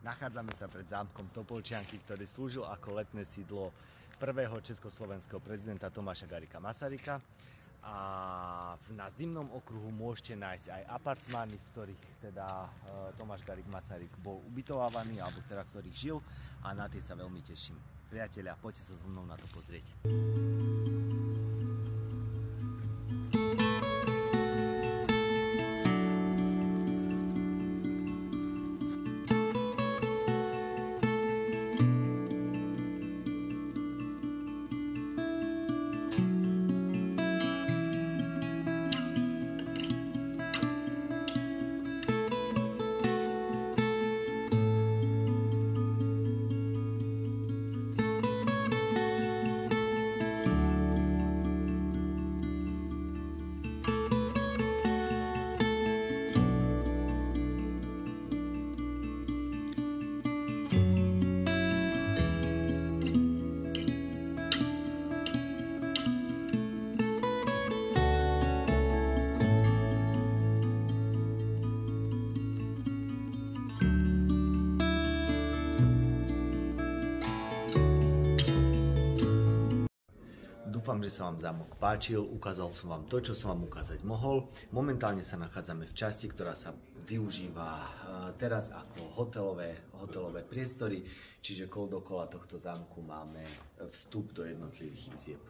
Nachádzame sa pred zámkom Topolčianky, ktorý slúžil ako letné sídlo prvého československého prezidenta Tomáša Garrigua Masaryka. A na Zimnom okruhu môžete nájsť aj apartmány, v ktorých teda Tomáš Garrigue Masaryk bol ubytovávaný, alebo teda v ktorých žil, a na tie sa veľmi teším. Priatelia, poďte sa so mnou na to pozrieť. Dúfam, že sa vám zámok páčil, ukázal som vám to, čo som vám ukázať mohol. Momentálne sa nachádzame v časti, ktorá sa využíva teraz ako hotelové priestory, čiže dokola tohto zámku máme vstup do jednotlivých izieb.